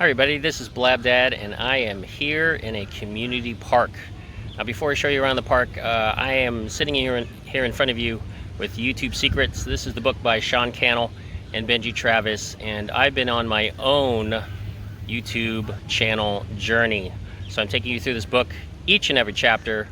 Hi everybody, this is Blab Dad and I am here in a community park. Now before I show you around the park, I am sitting here in front of you with YouTube Secrets. This is the book by Sean Cannell and Benji Travis, and I've been on my own YouTube channel journey. So I'm taking you through this book, each and every chapter,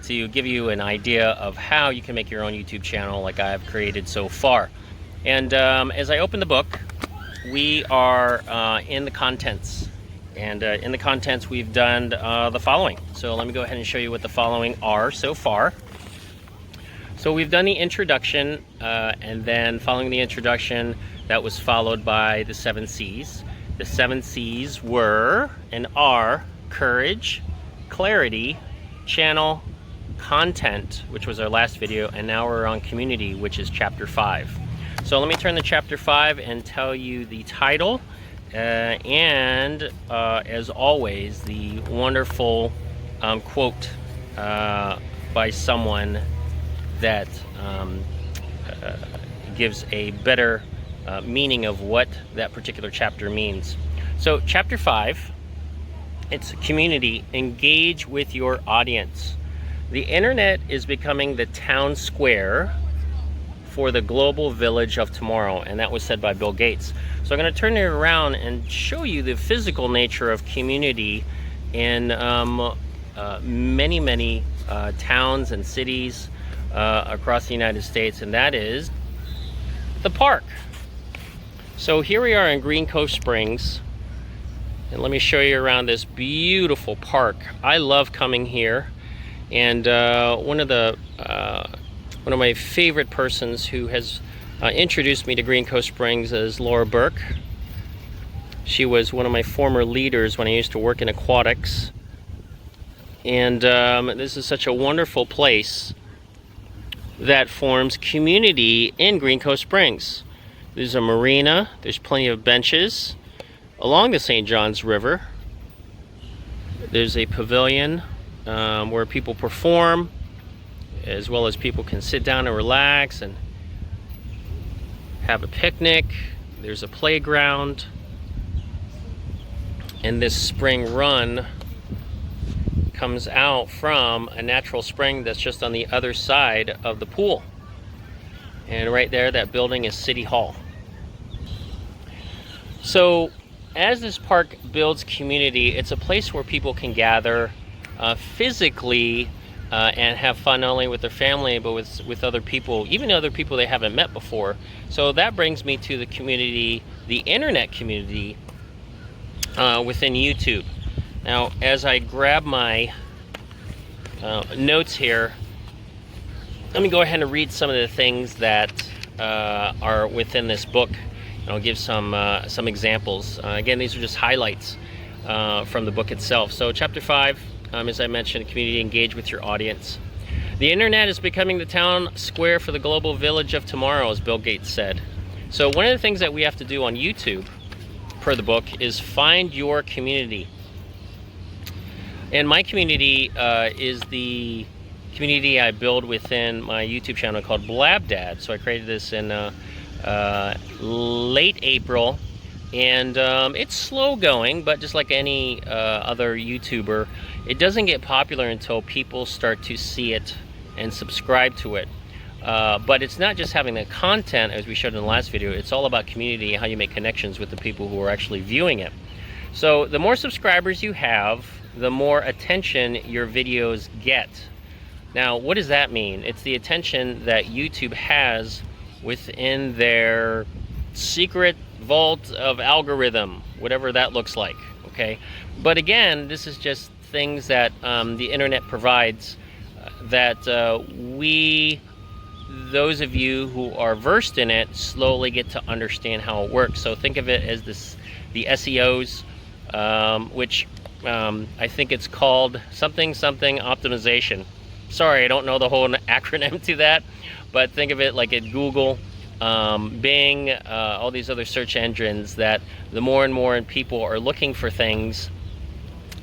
to give you an idea of how you can make your own YouTube channel like I have created so far. And as I open the book, we are in the contents, and in the contents we've done the following. So let me go ahead and show you what the following are so far. So we've done the introduction, and then following the introduction, that was followed by the 7 C's. The 7 C's were and are courage, clarity, channel, content, which was our last video, and now we're on community, which is chapter 5. So let me turn to chapter 5 and tell you the title, and as always, the wonderful quote by someone that gives a better meaning of what that particular chapter means. So chapter 5, it's community. Engage with your audience. The internet is becoming the town square for the global village of tomorrow, and that was said by Bill Gates. So I'm going to turn it around and show you the physical nature of community in many towns and cities across the United States, and that is the park. So here we are in Green Cove Springs, and let me show you around this beautiful park. I love coming here, and one of my favorite persons who has introduced me to Green Cove Springs is Laura Burke. She was one of my former leaders when I used to work in aquatics. And this is such a wonderful place that forms community in Green Cove Springs. There's a marina, there's plenty of benches along the St. Johns River. There's a pavilion where people perform, as well as people can sit down and relax and have a picnic. There's a playground, and this spring run comes out from a natural spring that's just on the other side of the pool. And right there, that building is City Hall. So as this park builds community, it's a place where people can gather physically and have fun not only with their family but with other people, even other people they haven't met before. So that brings me to the community, the internet community within YouTube. Now as I grab my notes here, let me go ahead and read some of the things that are within this book, and I'll give some examples. Again, these are just highlights from the book itself. So chapter 5, as I mentioned, community, engage with your audience. The internet is becoming the town square for the global village of tomorrow, as Bill Gates said. So one of the things that we have to do on YouTube, per the book, is find your community. And my community is the community I build within my YouTube channel called Blab Dad. So I created this in late April. And it's slow going, but just like any other YouTuber, it doesn't get popular until people start to see it and subscribe to it. But it's not just having the content, as we showed in the last video. It's all about community and how you make connections with the people who are actually viewing it. So the more subscribers you have, the more attention your videos get. Now, what does that mean? It's the attention that YouTube has within their secret vault of algorithm, whatever that looks like, okay? But again, this is just things that the internet provides that those of you who are versed in it, slowly get to understand how it works. So think of it as the SEOs, which I think it's called something optimization. Sorry, I don't know the whole acronym to that, but think of it like at Google, Bing, all these other search engines, that the more and more people are looking for things,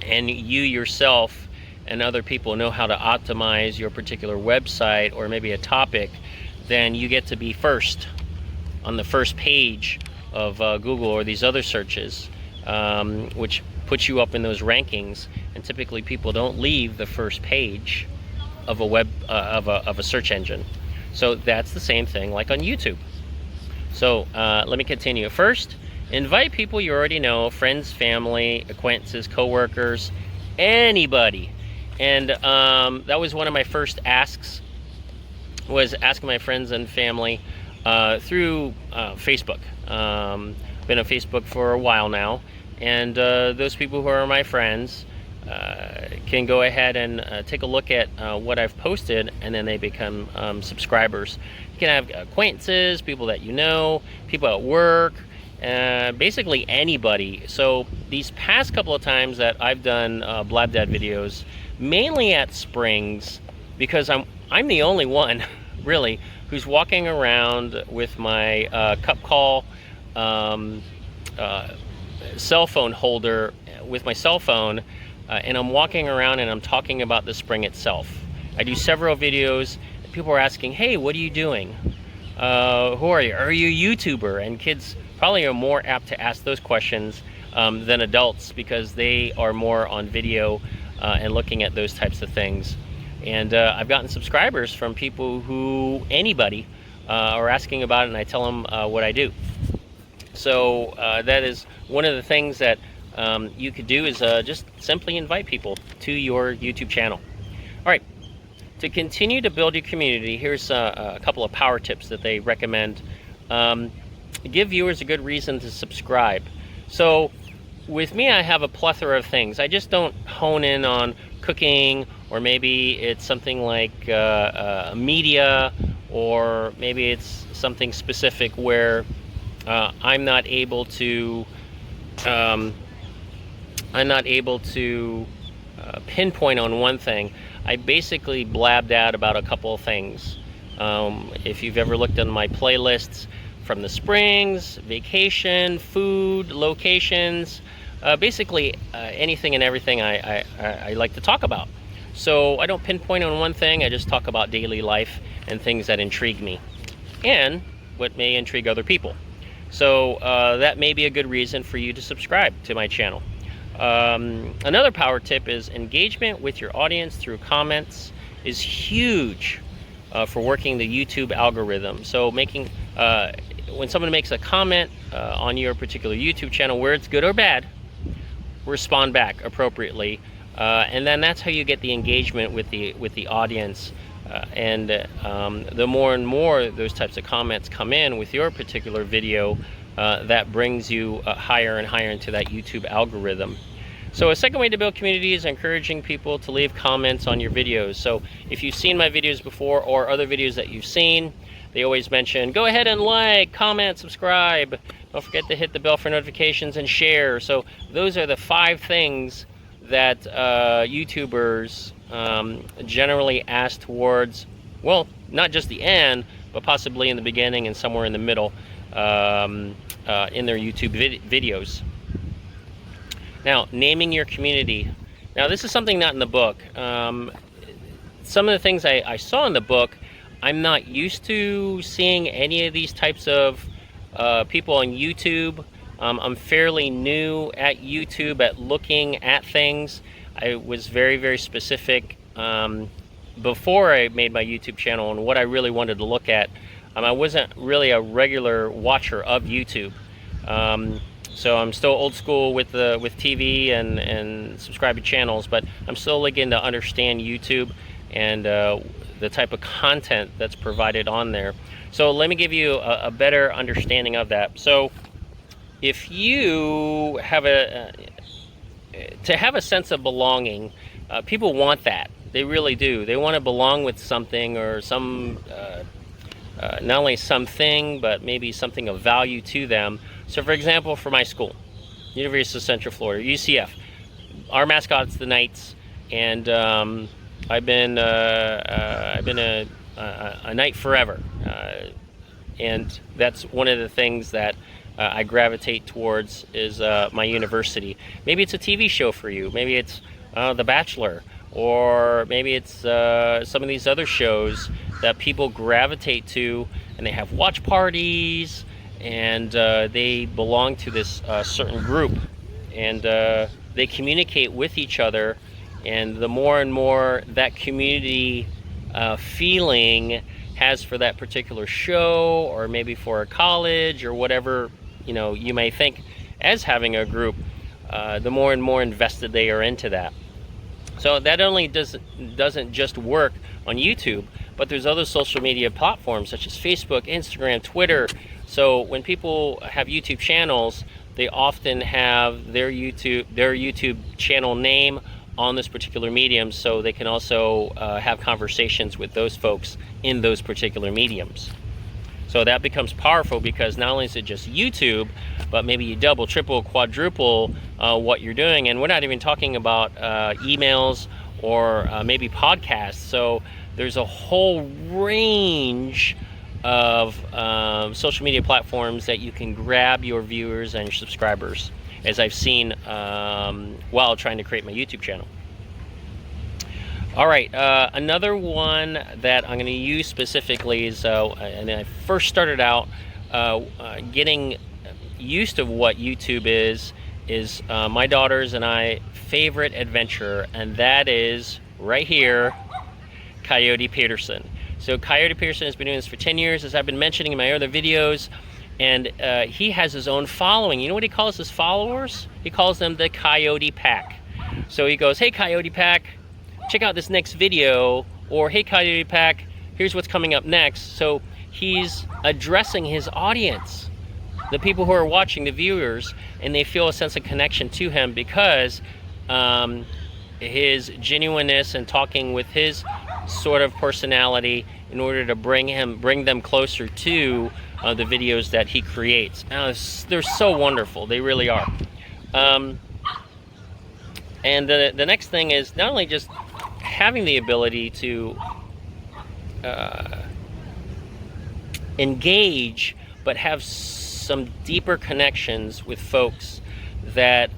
and you yourself and other people know how to optimize your particular website or maybe a topic, then you get to be first on the first page of Google or these other searches. which puts you up in those rankings. And typically people don't leave the first page of a web of a search engine. So that's the same thing like on YouTube. So let me continue. First, invite people you already know, friends, family, acquaintances, coworkers, anybody. And that was one of my first asks, was asking my friends and family through Facebook. Been on Facebook for a while now, and those people who are my friends can go ahead and take a look at what I've posted, and then they become subscribers. You can have acquaintances, people that you know, people at work, basically anybody. So these past couple of times that I've done Blab Dad videos, mainly at Springs, because I'm the only one really who's walking around with my cup call cell phone holder with my cell phone, and I'm walking around and I'm talking about the spring itself. I do several videos. People are asking, hey, what are you doing? Who are you? Are you a YouTuber? And kids probably are more apt to ask those questions than adults, because they are more on video and looking at those types of things. And I've gotten subscribers from people who, anybody, are asking about it, and I tell them what I do. So that is one of the things that you could do, is just simply invite people to your YouTube channel. All right, to continue to build your community, here's a couple of power tips that they recommend. Give viewers a good reason to subscribe. So with me, I have a plethora of things. I just don't hone in on cooking, or maybe it's something like media, or maybe it's something specific where I'm not able to pinpoint on one thing. I basically blabbed out about a couple of things. If you've ever looked at my playlists, from the Springs, vacation, food, locations, basically anything and everything I like to talk about. So I don't pinpoint on one thing, I just talk about daily life and things that intrigue me, and what may intrigue other people. So that may be a good reason for you to subscribe to my channel. Another power tip is engagement with your audience through comments is huge for working the YouTube algorithm. So making when someone makes a comment on your particular YouTube channel, where it's good or bad, respond back appropriately, and then that's how you get the engagement with the audience. And the more and more those types of comments come in with your particular video, that brings you higher and higher into that YouTube algorithm. So a second way to build community is encouraging people to leave comments on your videos. So if you've seen my videos before, or other videos that you've seen, they always mention, go ahead and like, comment, subscribe. Don't forget to hit the bell for notifications and share. So those are the 5 things that YouTubers generally ask towards, well, not just the end, but possibly in the beginning and somewhere in the middle in their YouTube videos. Now, naming your community. Now, this is something not in the book. Some of the things I saw in the book, I'm not used to seeing any of these types of people on YouTube. I'm fairly new at YouTube, at looking at things. I was very, very specific before I made my YouTube channel on what I really wanted to look at. I wasn't really a regular watcher of YouTube. So I'm still old school with TV and subscribing channels, but I'm still looking to understand YouTube and the type of content that's provided on there. So let me give you a better understanding of that. So if you have to have a sense of belonging, people want that. They really do. They want to belong with something, or some, not only something, but maybe something of value to them. So for example, for my school, University of Central Florida, UCF, our mascot's the Knights, and I've been a Knight forever, and that's one of the things that I gravitate towards is my university. Maybe it's a TV show for you. Maybe it's The Bachelor, or maybe it's some of these other shows that people gravitate to, and they have watch parties, and they belong to this certain group. and they communicate with each other, and the more and more that community feeling has for that particular show, or maybe for a college or whatever, you know, you may think as having a group, the more and more invested they are into that. So that only doesn't just work on YouTube, but there's other social media platforms such as Facebook, Instagram, Twitter. So when people have YouTube channels, they often have their YouTube channel name on this particular medium, so they can also have conversations with those folks in those particular mediums. So that becomes powerful, because not only is it just YouTube, but maybe you double, triple, quadruple what you're doing. And we're not even talking about emails or maybe podcasts. So there's a whole range of social media platforms that you can grab your viewers and your subscribers, as I've seen while trying to create my YouTube channel. All right, another one that I'm going to use specifically is, and I first started out getting used to what YouTube is my daughters and I favorite adventure, and that is right here, Coyote Peterson. So Coyote Peterson has been doing this for 10 years, as I've been mentioning in my other videos, and he has his own following. You know what he calls his followers? He calls them the Coyote Pack. So he goes, "Hey Coyote Pack, check out this next video," or "Hey Coyote Pack, here's what's coming up next." So he's addressing his audience, the people who are watching, the viewers, and they feel a sense of connection to him because his genuineness and talking with his sort of personality in order to bring them closer to the videos that he creates. Now, they're so wonderful, they really are. And the next thing is not only just having the ability to engage, but have some deeper connections with folks that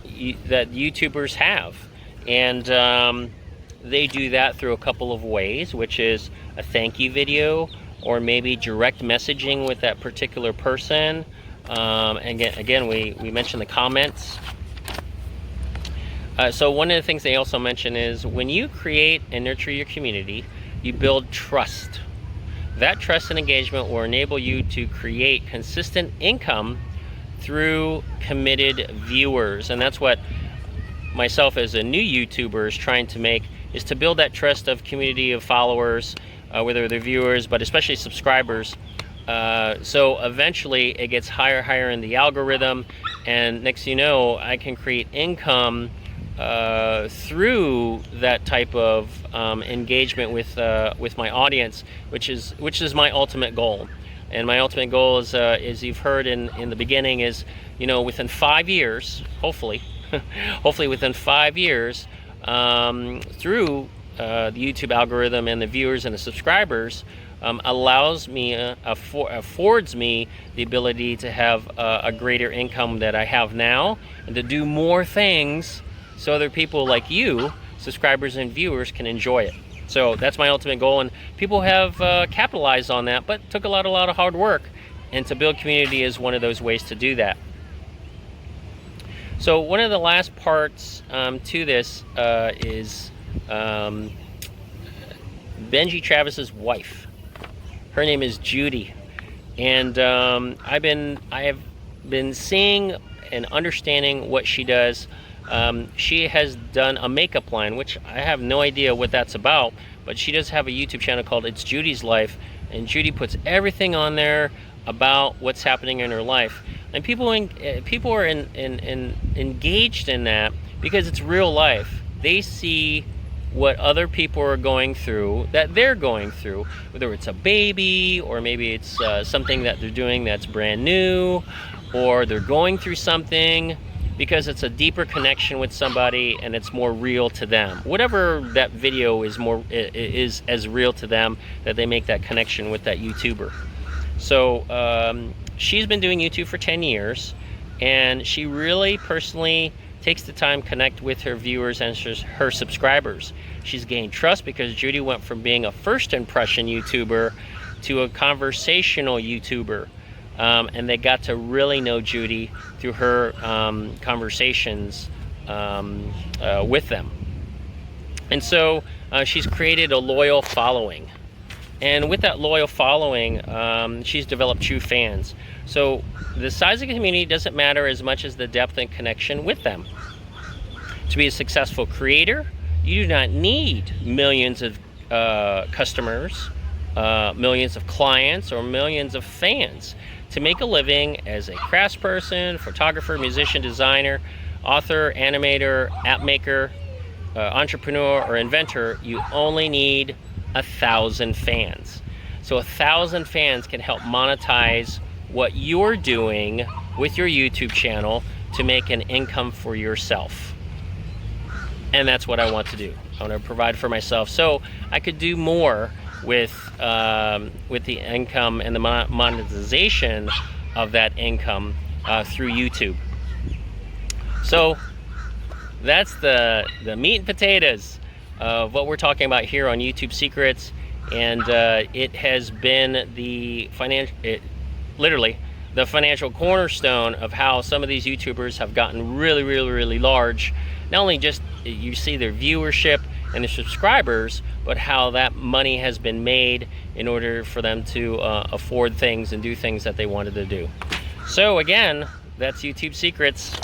YouTubers have. And they do that through a couple of ways, which is a thank you video, or maybe direct messaging with that particular person. And again, we mentioned the comments. So one of the things they also mention is when you create and nurture your community, you build trust. That trust and engagement will enable you to create consistent income through committed viewers. And that's what myself as a new YouTuber is trying to make, is to build that trust of community of followers, whether they're viewers, but especially subscribers. So eventually it gets higher in the algorithm, and next you know, I can create income through that type of engagement with my audience, which is my ultimate goal. And my ultimate goal is, as you've heard in the beginning, is, you know, within 5 years, hopefully within 5 years, through the YouTube algorithm and the viewers and the subscribers, affords me the ability to have a greater income that I have now, and to do more things so other people like you, subscribers and viewers, can enjoy it. So that's my ultimate goal, and people have capitalized on that, but took a lot of hard work, and to build community is one of those ways to do that. So one of the last parts to this is Benji Travis's wife. Her name is Judy, and I have been seeing and understanding what she does. She has done a makeup line, which I have no idea what that's about, but she does have a YouTube channel called It's Judy's Life, and Judy puts everything on there about what's happening in her life. And people are engaged in that because it's real life. They see what other people are going through, that they're going through, whether it's a baby, or maybe it's something that they're doing that's brand new, or they're going through something, because it's a deeper connection with somebody and it's more real to them. Whatever that video is as real to them, that they make that connection with that YouTuber. So she's been doing YouTube for 10 years, and she really personally takes the time to connect with her viewers and her subscribers. She's gained trust because Judy went from being a first impression YouTuber to a conversational YouTuber. and they got to really know Judy through her conversations with them. And so she's created a loyal following. And with that loyal following, she's developed true fans. So the size of the community doesn't matter as much as the depth and connection with them. To be a successful creator, you do not need millions of customers, millions of clients, or millions of fans. To make a living as a craftsperson, photographer, musician, designer, author, animator, app maker, entrepreneur, or inventor, you only need 1,000 fans. So 1,000 fans can help monetize what you're doing with your YouTube channel to make an income for yourself. And that's what I want to do. I want to provide for myself so I could do more with the income and the monetization of that income through YouTube. So that's the meat and potatoes of what we're talking about here on YouTube Secrets, and it has been literally the financial cornerstone of how some of these YouTubers have gotten really large. Not only just you see their viewership and their subscribers, but how that money has been made in order for them to afford things and do things that they wanted to do. So again, that's YouTube Secrets.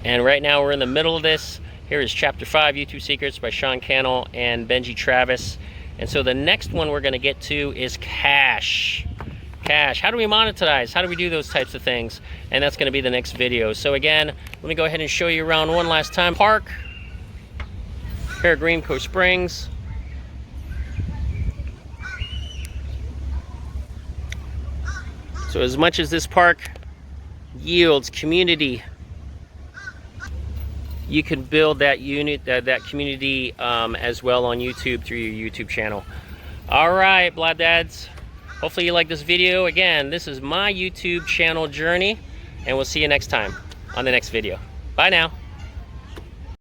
And right now we're in the middle of this. Here is Chapter 5, YouTube Secrets by Sean Cannell and Benji Travis. And so the next one we're going to get to is cash. Cash. How do we monetize? How do we do those types of things? And that's going to be the next video. So again, let me go ahead and show you around one last time. Park here at Green Cove Springs. So as much as this park yields community, you can build that that community as well on YouTube through your YouTube channel. All right, Blood Dads. Hopefully you like this video. Again, this is my YouTube channel journey, and we'll see you next time on the next video. Bye now.